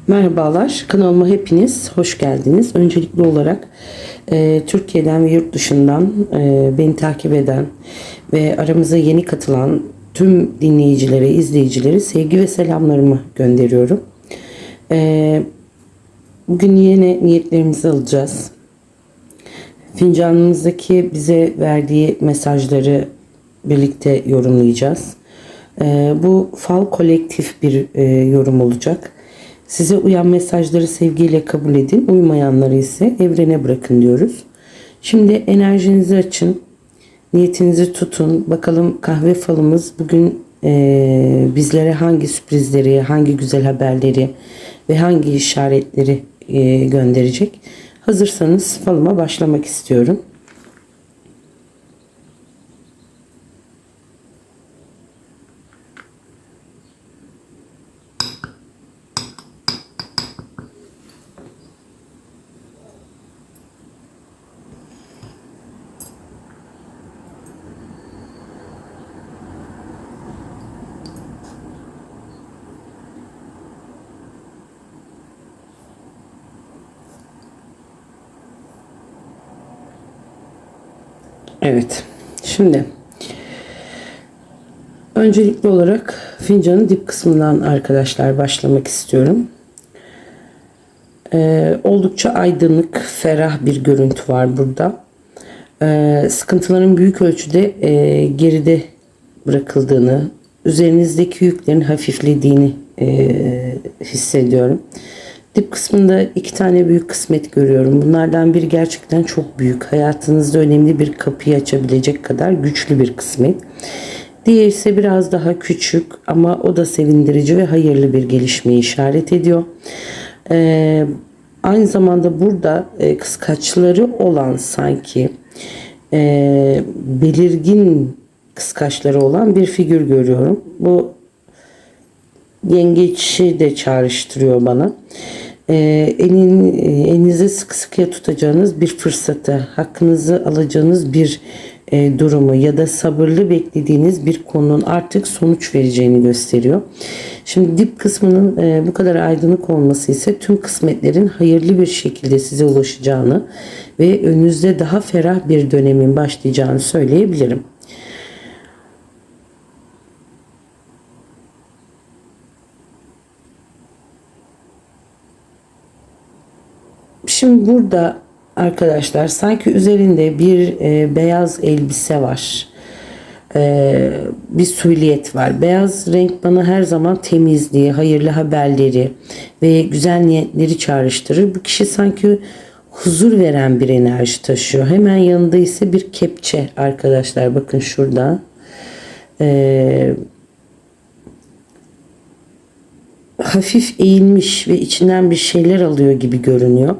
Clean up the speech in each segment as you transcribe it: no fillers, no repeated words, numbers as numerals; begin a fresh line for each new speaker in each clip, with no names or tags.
Merhabalar, kanalıma hepiniz hoş geldiniz. Öncelikli olarak Türkiye'den ve yurt dışından beni takip eden ve aramıza yeni katılan tüm dinleyicilere, izleyicilere sevgi ve selamlarımı gönderiyorum. Bugün yine niyetlerimizi alacağız. Fincanımızdaki bize verdiği mesajları birlikte yorumlayacağız. Bu fal kolektif bir yorum olacak. Size uyan mesajları sevgiyle kabul edin. Uymayanları ise evrene bırakın diyoruz. Şimdi enerjinizi açın. Niyetinizi tutun. Bakalım kahve falımız bugün bizlere hangi sürprizleri, hangi güzel haberleri ve hangi işaretleri gönderecek. Hazırsanız falıma başlamak istiyorum. Evet. Şimdi öncelikli olarak fincanın dip kısmından arkadaşlar başlamak istiyorum. Oldukça aydınlık, ferah bir görüntü var burada. Sıkıntıların büyük ölçüde geride bırakıldığını, üzerinizdeki yüklerin hafiflediğini hissediyorum. Dip kısmında 2 tane büyük kısmet görüyorum. Bunlardan biri gerçekten çok büyük. Hayatınızda önemli bir kapıyı açabilecek kadar güçlü bir kısmet. Diğeri ise biraz daha küçük ama o da sevindirici ve hayırlı bir gelişmeyi işaret ediyor. Aynı zamanda burada kıskaçları olan sanki belirgin kıskaçları olan bir figür görüyorum. Bu yengeçi de çağrıştırıyor bana. Elinize sıkı sıkıya tutacağınız bir fırsatı, hakkınızı alacağınız bir durumu ya da sabırlı beklediğiniz bir konunun artık sonuç vereceğini gösteriyor. Şimdi dip kısmının bu kadar aydınlık olması ise tüm kısmetlerin hayırlı bir şekilde size ulaşacağını ve önünüzde daha ferah bir dönemin başlayacağını söyleyebilirim. Şimdi burada arkadaşlar sanki üzerinde bir beyaz elbise var. Bir süliyet var. Beyaz renk bana her zaman temizliği, hayırlı haberleri ve güzel niyetleri çağrıştırır. Bu kişi sanki huzur veren bir enerji taşıyor. Hemen yanında ise bir kepçe arkadaşlar. Bakın şurada. Hafif eğilmiş ve içinden bir şeyler alıyor gibi görünüyor.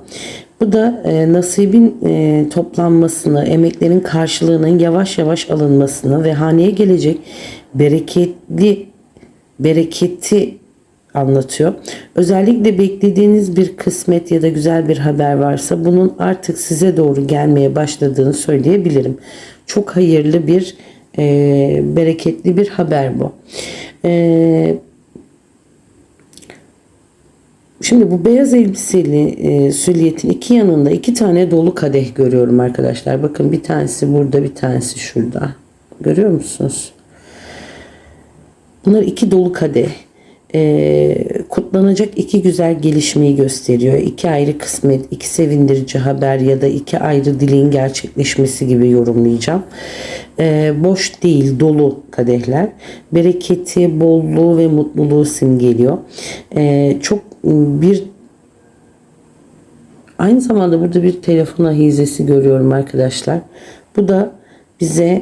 Bu da nasibin toplanmasını, emeklerin karşılığının yavaş yavaş alınmasını ve haneye gelecek bereketi anlatıyor. Özellikle beklediğiniz bir kısmet ya da güzel bir haber varsa bunun artık size doğru gelmeye başladığını söyleyebilirim. Çok hayırlı bir, bereketli bir haber bu. Şimdi bu beyaz elbiseli sülliyetin iki yanında 2 tane dolu kadeh görüyorum arkadaşlar. Bakın bir tanesi burada, bir tanesi şurada. Görüyor musunuz? Bunlar 2 dolu kadeh. Kutlanacak 2 güzel gelişmeyi gösteriyor. 2 ayrı kısmet, 2 sevindirici haber ya da 2 ayrı dileğin gerçekleşmesi gibi yorumlayacağım. Boş değil, dolu kadehler. Bereketi, bolluğu ve mutluluğu simgeliyor. Çok bir aynı zamanda burada bir telefon ahizesi görüyorum arkadaşlar. Bu da bize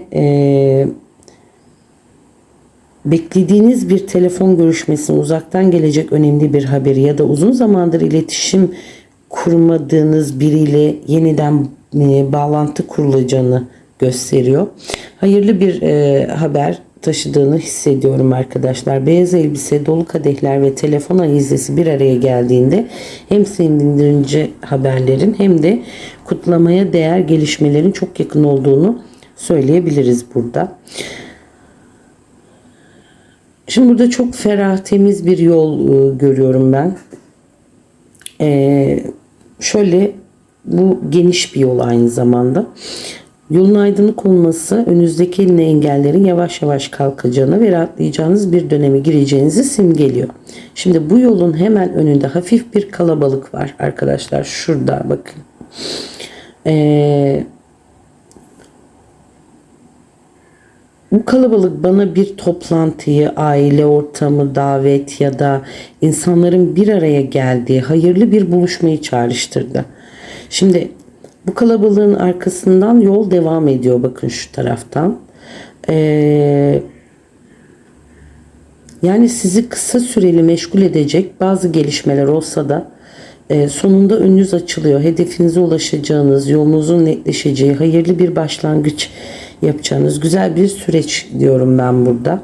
beklediğiniz bir telefon görüşmesinin uzaktan gelecek önemli bir haberi ya da uzun zamandır iletişim kurmadığınız biriyle yeniden bağlantı kurulacağını gösteriyor. Hayırlı bir haber taşıdığını hissediyorum arkadaşlar. Beyaz elbise, dolu kadehler ve telefon ahizesi bir araya geldiğinde hem sevindirici haberlerin hem de kutlamaya değer gelişmelerin çok yakın olduğunu söyleyebiliriz burada. Şimdi burada çok ferah, temiz bir yol görüyorum ben. Şöyle, bu geniş bir yol aynı zamanda. Yolun aydınlık olması önünüzdeki engellerin yavaş yavaş kalkacağını ve rahatlayacağınız bir döneme gireceğinizi simgeliyor. Şimdi bu yolun hemen önünde hafif bir kalabalık var arkadaşlar. Şurada bakın. Bu kalabalık bana bir toplantıyı, aile ortamı, davet ya da insanların bir araya geldiği hayırlı bir buluşmayı çağrıştırdı. Şimdi bu kalabalığın arkasından yol devam ediyor. Bakın şu taraftan. Yani sizi kısa süreli meşgul edecek bazı gelişmeler olsa da sonunda önünüz açılıyor. Hedefinize ulaşacağınız, yolunuzun netleşeceği, hayırlı bir başlangıç yapacağınız güzel bir süreç diyorum ben burada.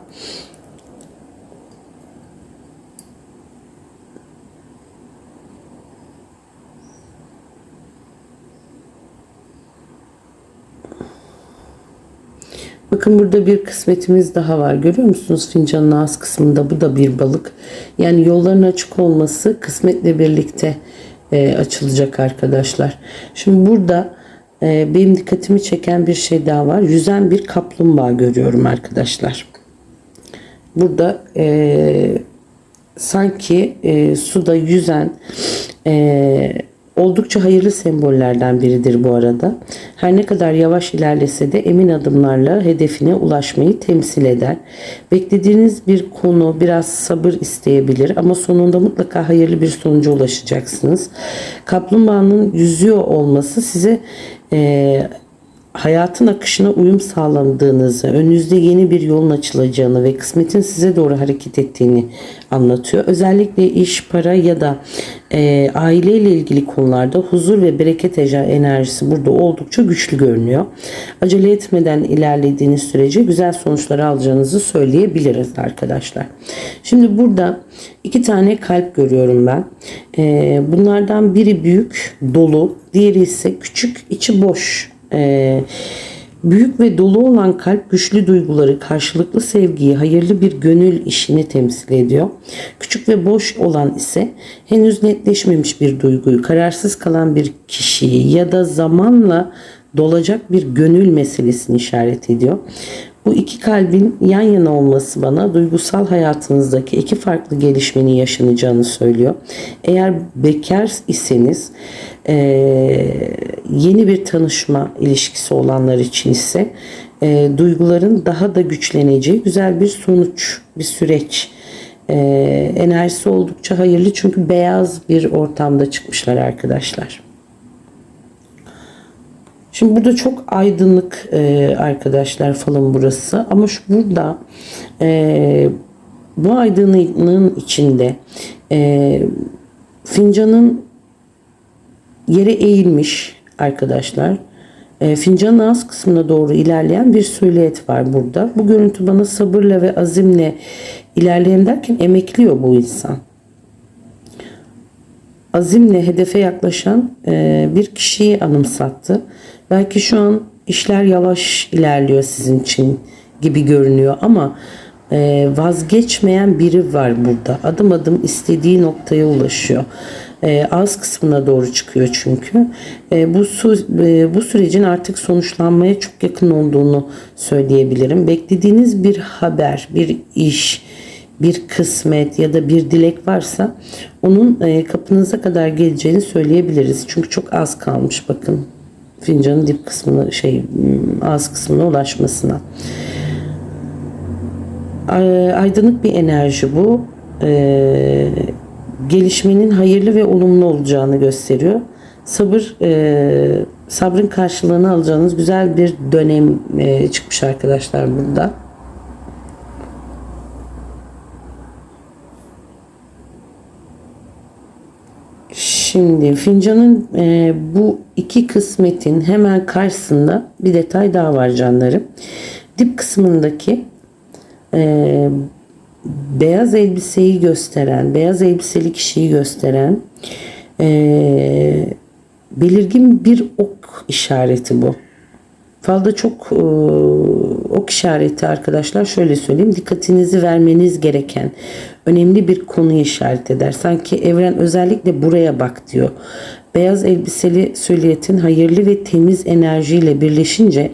Bakın burada bir kısmetimiz daha var. Görüyor musunuz? Fincanın ağız kısmında bu da bir balık. Yani yolların açık olması kısmetle birlikte açılacak arkadaşlar. Şimdi burada benim dikkatimi çeken bir şey daha var. Yüzen bir kaplumbağa görüyorum arkadaşlar. Burada sanki suda yüzen oldukça hayırlı sembollerden biridir bu arada. Her ne kadar yavaş ilerlese de emin adımlarla hedefine ulaşmayı temsil eder. Beklediğiniz bir konu biraz sabır isteyebilir ama sonunda mutlaka hayırlı bir sonuca ulaşacaksınız. Kaplumbağanın yüzüyor olması size hayatın akışına uyum sağlandığınızı, önünüzde yeni bir yolun açılacağını ve kısmetin size doğru hareket ettiğini anlatıyor. Özellikle iş, para ya da aileyle ilgili konularda huzur ve bereket enerjisi burada oldukça güçlü görünüyor. Acele etmeden ilerlediğiniz sürece güzel sonuçlar alacağınızı söyleyebiliriz arkadaşlar. Şimdi burada 2 tane kalp görüyorum ben. Bunlardan biri büyük, dolu, diğeri ise küçük, içi boş. Büyük ve dolu olan kalp güçlü duyguları, karşılıklı sevgiyi, hayırlı bir gönül işini temsil ediyor. Küçük ve boş olan ise henüz netleşmemiş bir duyguyu, kararsız kalan bir kişiyi ya da zamanla dolacak bir gönül meselesini işaret ediyor. Bu iki kalbin yan yana olması bana duygusal hayatınızdaki 2 farklı gelişmenin yaşanacağını söylüyor. Eğer bekar iseniz yeni bir tanışma ilişkisi olanlar için ise duyguların daha da güçleneceği güzel bir sonuç, bir süreç. Enerjisi oldukça hayırlı çünkü beyaz bir ortamda çıkmışlar arkadaşlar. Şimdi burada çok aydınlık arkadaşlar falın burası ama burada bu aydınlığın içinde fincanın yere eğilmiş arkadaşlar. Fincanın ağız kısmına doğru ilerleyen bir silüet var burada. Bu görüntü bana sabırla ve azimle ilerleyen derken emekliyor bu insan. Azimle hedefe yaklaşan bir kişiyi anımsattı. Belki şu an işler yavaş ilerliyor sizin için gibi görünüyor ama vazgeçmeyen biri var burada. Adım adım istediği noktaya ulaşıyor. Ağız kısmına doğru çıkıyor çünkü. Bu sürecin artık sonuçlanmaya çok yakın olduğunu söyleyebilirim. Beklediğiniz bir haber, bir iş, bir kısmet ya da bir dilek varsa onun kapınıza kadar geleceğini söyleyebiliriz. Çünkü çok az kalmış bakın. Fincanın dip kısmına ağız kısmına ulaşmasına. Aydınlık bir enerji bu. Gelişmenin hayırlı ve olumlu olacağını gösteriyor. Sabrın karşılığını alacağınız güzel bir dönem çıkmış arkadaşlar burada. Şimdi fincanın bu 2 kısmetin hemen karşısında bir detay daha var canlarım. Dip kısmındaki beyaz elbiseyi gösteren, beyaz elbiseli kişiyi gösteren belirgin bir ok işareti bu. Falda çok ok işareti arkadaşlar. Şöyle söyleyeyim. Dikkatinizi vermeniz gereken önemli bir konuyu işaret eder. Sanki evren özellikle buraya bak diyor. Beyaz elbiseli sülyetin hayırlı ve temiz enerjiyle birleşince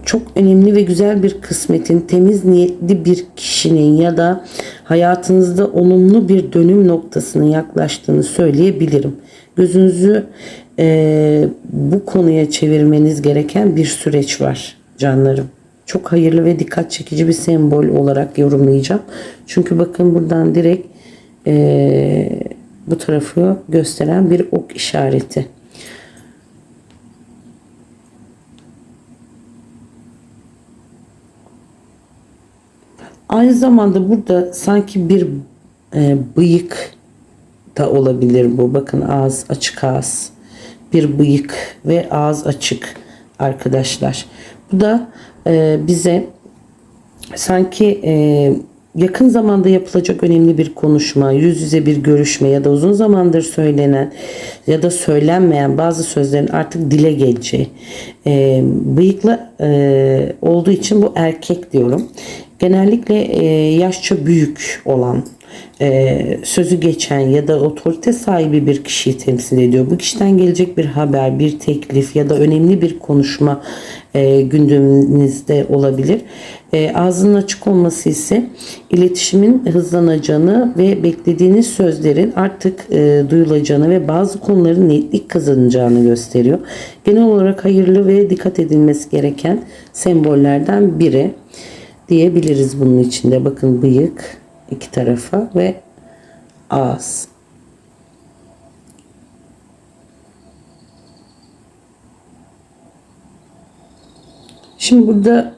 çok önemli ve güzel bir kısmetin, temiz niyetli bir kişinin ya da hayatınızda olumlu bir dönüm noktasının yaklaştığını söyleyebilirim. Gözünüzü bu konuya çevirmeniz gereken bir süreç var canlarım. Çok hayırlı ve dikkat çekici bir sembol olarak yorumlayacağım. Çünkü bakın buradan direkt bu tarafı gösteren bir ok işareti. Aynı zamanda burada sanki bir bıyık da olabilir bu. Bakın ağız, açık ağız. Bir bıyık ve ağız açık arkadaşlar. Bu da bize sanki yakın zamanda yapılacak önemli bir konuşma, yüz yüze bir görüşme ya da uzun zamandır söylenen ya da söylenmeyen bazı sözlerin artık dile geleceği. Bıyıklı olduğu için bu erkek diyorum. Genellikle yaşça büyük olan, sözü geçen ya da otorite sahibi bir kişiyi temsil ediyor. Bu kişiden gelecek bir haber, bir teklif ya da önemli bir konuşma gündeminizde olabilir. Ağzının açık olması ise iletişimin hızlanacağını ve beklediğiniz sözlerin artık duyulacağını ve bazı konuların netlik kazanacağını gösteriyor. Genel olarak hayırlı ve dikkat edilmesi gereken sembollerden biri diyebiliriz bunun içinde. Bakın bıyık iki tarafa ve ağız. Şimdi burada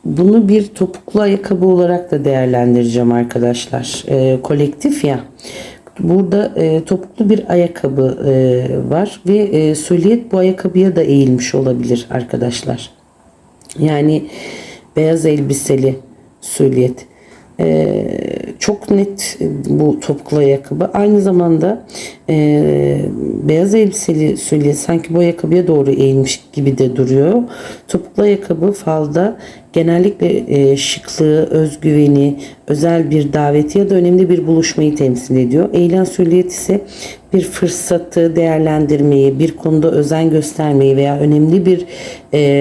bunu bir topuklu ayakkabı olarak da değerlendireceğim arkadaşlar. Kolektif ya. Burada topuklu bir ayakkabı var ve süliyet bu ayakkabıya da eğilmiş olabilir arkadaşlar. Yani beyaz elbiseli süliyet. Çok net bu topuklu ayakkabı. Aynı zamanda beyaz elbiseli süliyet sanki bu ayakkabıya doğru eğilmiş gibi de duruyor. Topuklu ayakkabı falda genellikle şıklığı, özgüveni, özel bir daveti ya da önemli bir buluşmayı temsil ediyor. Eğilen süliyet ise bir fırsatı değerlendirmeyi, bir konuda özen göstermeyi veya önemli bir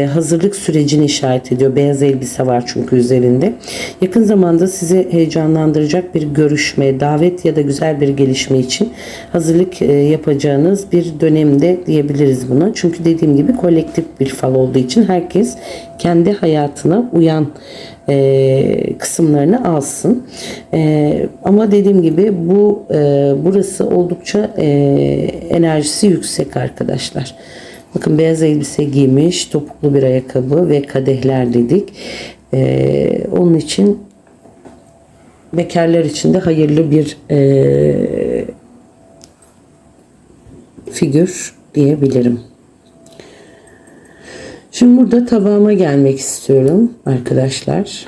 hazırlık sürecini işaret ediyor. Beyaz elbise var çünkü üzerinde. Yakın zamanda sizi heyecanlandıracak bir görüşme, davet ya da güzel bir gelişme için hazırlık yapacağınız bir dönemde diyebiliriz buna. Çünkü dediğim gibi kolektif bir fal olduğu için herkes kendi hayatına uyan kısımlarını alsın. Ama dediğim gibi burası oldukça enerjisi yüksek arkadaşlar. Bakın beyaz elbise giymiş, topuklu bir ayakkabı ve kadehler dedik. Onun için bekarlar için de hayırlı bir figür diyebilirim. Şimdi burada tabağıma gelmek istiyorum arkadaşlar.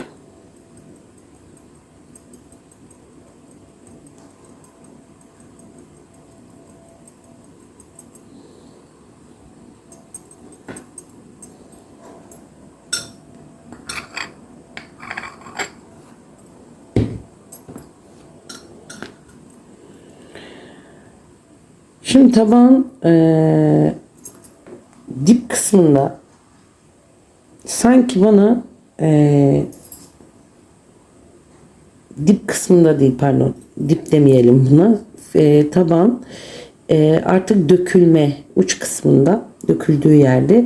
Şimdi tabağın dip kısmında sanki bana dip kısmında değil, pardon, dip demeyelim buna, tabağın artık dökülme uç kısmında, döküldüğü yerde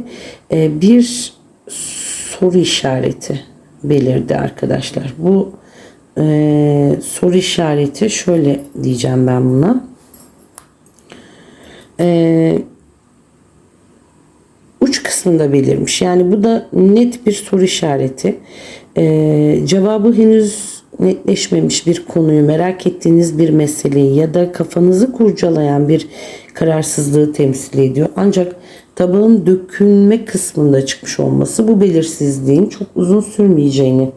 bir soru işareti belirdi arkadaşlar. Bu soru işareti şöyle diyeceğim ben buna. Uç kısmında belirmiş. Yani bu da net bir soru işareti. Cevabı henüz netleşmemiş bir konuyu, merak ettiğiniz bir meseleyi ya da kafanızı kurcalayan bir kararsızlığı temsil ediyor. Ancak tabağın dökülme kısmında çıkmış olması bu belirsizliğin çok uzun sürmeyeceğini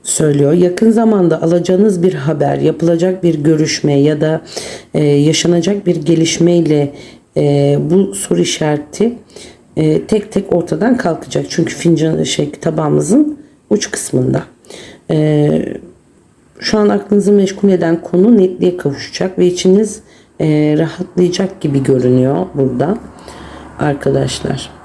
söylüyor. Yakın zamanda alacağınız bir haber, yapılacak bir görüşme ya da yaşanacak bir gelişmeyle bu soru işareti tek tek ortadan kalkacak. Çünkü fincan tabağımızın uç kısmında. Şu an aklınızı meşgul eden konu netliğe kavuşacak ve içiniz rahatlayacak gibi görünüyor burada arkadaşlar.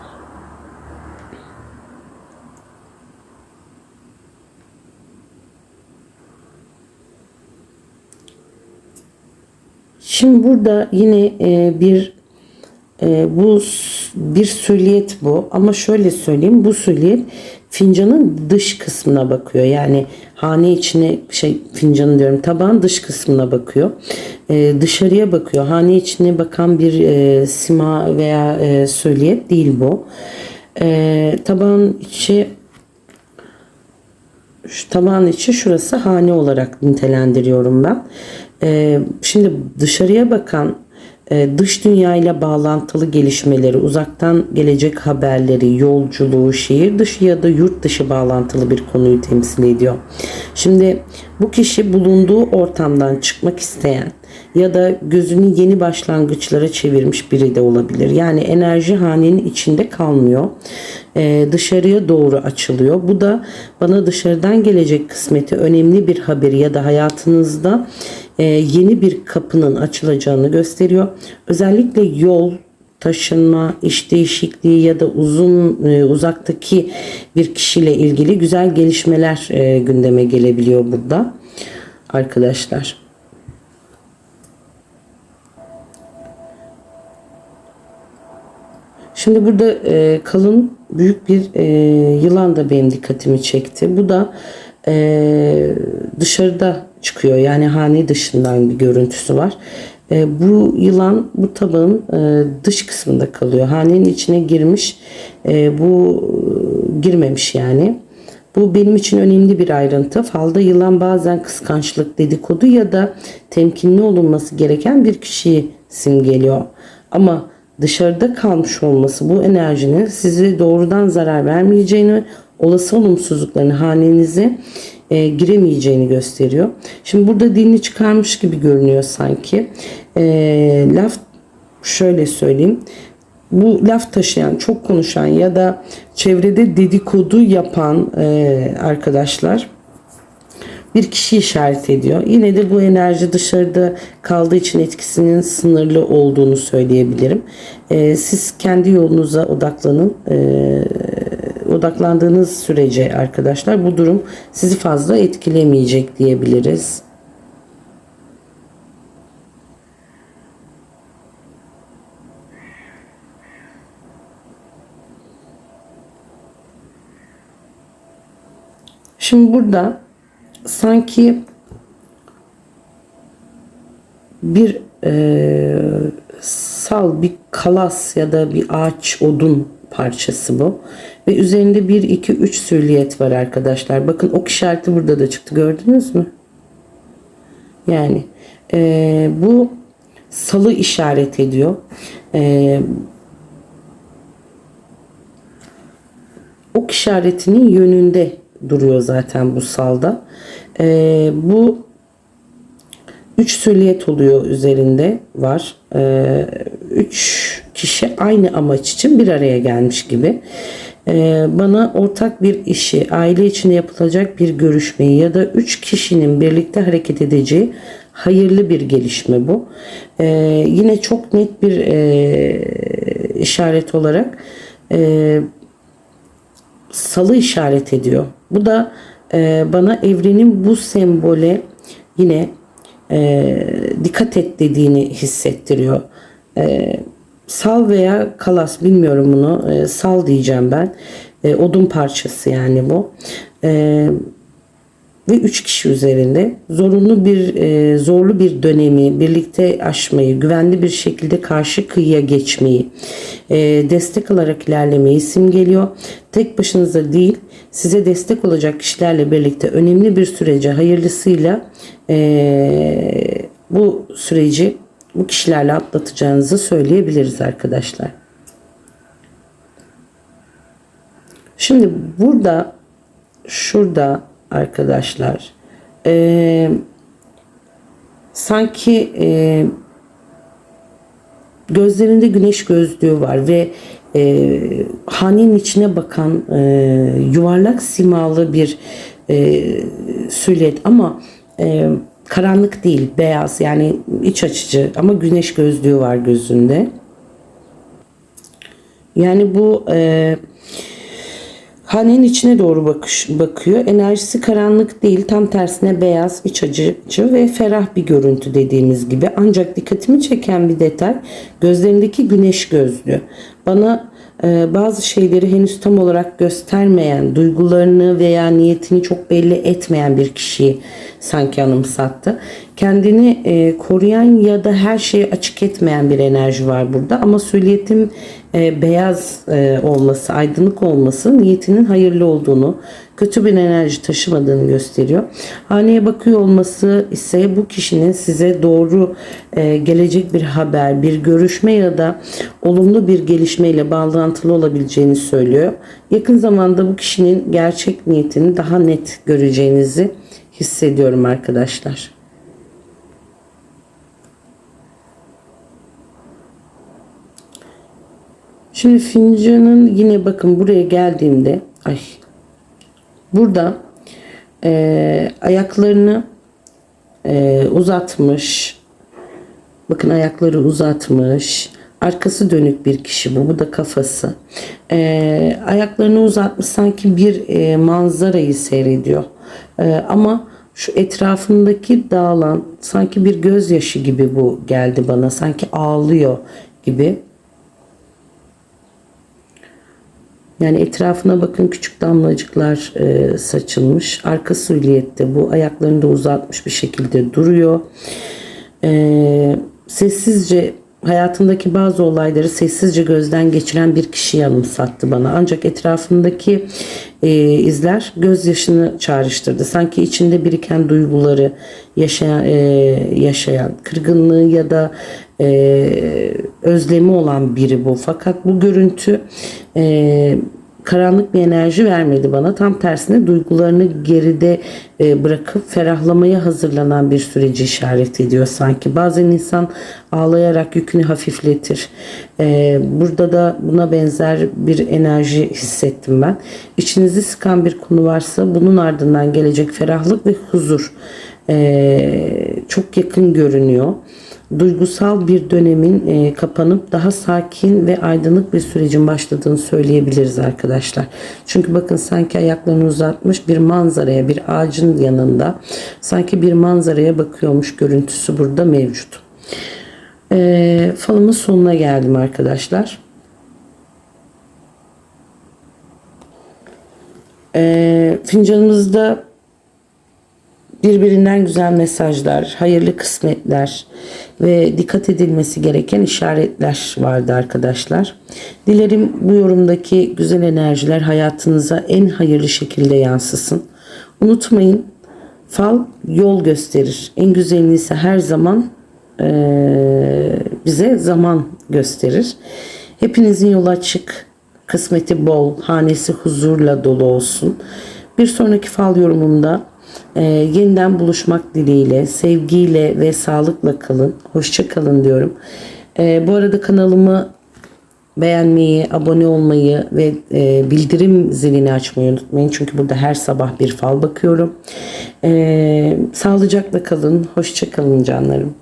Şimdi burada yine bu bir süliyet bu, ama şöyle söyleyeyim, bu süliyet fincanın dış kısmına bakıyor. Yani hane içine fincanın diyorum, tabağın dış kısmına bakıyor. Dışarıya bakıyor. Hane içine bakan bir sima veya süliyet değil bu. Tabağın içi, şu tabağın içi şurası hane olarak nitelendiriyorum ben. Şimdi dışarıya bakan dış dünyayla bağlantılı gelişmeleri, uzaktan gelecek haberleri, yolculuğu, şehir dışı ya da yurt dışı bağlantılı bir konuyu temsil ediyor. Şimdi bu kişi bulunduğu ortamdan çıkmak isteyen ya da gözünü yeni başlangıçlara çevirmiş biri de olabilir. Yani enerji hanenin içinde kalmıyor. Dışarıya doğru açılıyor. Bu da bana dışarıdan gelecek kısmeti, önemli bir haberi ya da hayatınızda yeni bir kapının açılacağını gösteriyor. Özellikle yol, taşınma, iş değişikliği ya da uzaktaki bir kişiyle ilgili güzel gelişmeler gündeme gelebiliyor burada arkadaşlar. Şimdi burada kalın büyük bir yılan da benim dikkatimi çekti. Bu da dışarıda çıkıyor. Yani hane dışından bir görüntüsü var. Bu yılan bu tabağın dış kısmında kalıyor. Hanenin içine girmiş. Bu girmemiş yani. Bu benim için önemli bir ayrıntı. Falda yılan bazen kıskançlık, dedikodu ya da temkinli olunması gereken bir kişiyi simgeliyor. Ama dışarıda kalmış olması bu enerjinin size doğrudan zarar vermeyeceğini, olası olumsuzlukların hanenize giremeyeceğini gösteriyor. Şimdi burada dilini çıkarmış gibi görünüyor sanki. Laf, şöyle söyleyeyim. Bu laf taşıyan, çok konuşan ya da çevrede dedikodu yapan arkadaşlar bir kişi işaret ediyor. Yine de bu enerji dışarıda kaldığı için etkisinin sınırlı olduğunu söyleyebilirim. Siz kendi yolunuza odaklanın. Odaklandığınız sürece arkadaşlar bu durum sizi fazla etkilemeyecek diyebiliriz. Şimdi burada sanki bir bir kalas ya da bir ağaç, odun parçası bu. Ve üzerinde 1, 2, 3 süliyet var arkadaşlar. Bakın ok işareti burada da çıktı. Gördünüz mü? Yani bu salı işaret ediyor. Ok işaretinin yönünde duruyor zaten bu salda. Bu 3 süliyet oluyor, üzerinde var. 3 kişi aynı amaç için bir araya gelmiş gibi. Bana ortak bir işi, aile içinde yapılacak bir görüşmeyi ya da 3 kişinin birlikte hareket edeceği hayırlı bir gelişme bu. Yine çok net bir işaret olarak salı işaret ediyor. Bu da bana evrenin bu sembole yine dikkat et dediğini hissettiriyor. Sal veya kalas, bilmiyorum bunu. Sal diyeceğim ben. Odun parçası yani bu. Ve 3 kişi üzerinde zorlu bir dönemi birlikte aşmayı, güvenli bir şekilde karşı kıyıya geçmeyi, destek alarak ilerlemeyi simgeliyor. Tek başınıza değil, size destek olacak kişilerle birlikte önemli bir sürece hayırlısıyla bu süreci bu kişilerle atlatacağınızı söyleyebiliriz arkadaşlar. Şimdi burada şurada arkadaşlar sanki gözlerinde güneş gözlüğü var ve hanenin içine bakan yuvarlak simalı bir silüet ama karanlık değil, beyaz, yani iç açıcı ama güneş gözlüğü var gözünde. Yani bu hanenin içine doğru bakıyor. Enerjisi karanlık değil, tam tersine beyaz, iç açıcı ve ferah bir görüntü dediğimiz gibi. Ancak dikkatimi çeken bir detay gözlerindeki güneş gözlüğü. Bana bazı şeyleri henüz tam olarak göstermeyen, duygularını veya niyetini çok belli etmeyen bir kişiyi sanki anımsattı. Kendini koruyan ya da her şeyi açık etmeyen bir enerji var burada. Ama silüetin beyaz olması, aydınlık olması niyetinin hayırlı olduğunu, kötü bir enerji taşımadığını gösteriyor. Haneye bakıyor olması ise bu kişinin size doğru gelecek bir haber, bir görüşme ya da olumlu bir gelişmeyle bağlantılı olabileceğini söylüyor. Yakın zamanda bu kişinin gerçek niyetini daha net göreceğinizi hissediyorum arkadaşlar. Şimdi fincanın yine bakın buraya geldiğimde burada ayaklarını uzatmış. Bakın ayakları uzatmış. Arkası dönük bir kişi bu. Bu da kafası. Ayaklarını uzatmış, sanki bir manzarayı seyrediyor. Ama şu etrafındaki dağılan sanki bir gözyaşı gibi bu geldi bana. Sanki ağlıyor gibi. Yani etrafına bakın, küçük damlacıklar saçılmış. Arka silüette bu, ayaklarını da uzatmış bir şekilde duruyor. Sessizce hayatındaki bazı olayları sessizce gözden geçiren bir kişiyi anımsattı bana. Ancak etrafındaki izler gözyaşını çağrıştırdı. Sanki içinde biriken duyguları yaşayan, kırgınlığı ya da özlemi olan biri bu. Fakat bu görüntü karanlık bir enerji vermedi bana. Tam tersine duygularını geride bırakıp ferahlamaya hazırlanan bir süreci işaret ediyor sanki. Bazen insan ağlayarak yükünü hafifletir. Burada da buna benzer bir enerji hissettim ben. İçinizi sıkan bir konu varsa bunun ardından gelecek ferahlık ve huzur çok yakın görünüyor. Duygusal bir dönemin kapanıp daha sakin ve aydınlık bir sürecin başladığını söyleyebiliriz arkadaşlar. Çünkü bakın sanki ayaklarını uzatmış bir manzaraya, bir ağacın yanında sanki bir manzaraya bakıyormuş görüntüsü burada mevcut. Falımın sonuna geldim arkadaşlar. Fincanımızda birbirinden güzel mesajlar, hayırlı kısmetler ve dikkat edilmesi gereken işaretler vardı arkadaşlar. Dilerim bu yorumdaki güzel enerjiler hayatınıza en hayırlı şekilde yansısın. Unutmayın, fal yol gösterir. En güzelini ise her zaman bize zaman gösterir. Hepinizin yolu açık, kısmeti bol, hanesi huzurla dolu olsun. Bir sonraki fal yorumumda yeniden buluşmak dileğiyle, sevgiyle ve sağlıkla kalın. Hoşça kalın diyorum. Bu arada kanalımı beğenmeyi, abone olmayı ve bildirim zilini açmayı unutmayın. Çünkü burada her sabah bir fal bakıyorum. Sağlıcakla kalın. Hoşça kalın canlarım.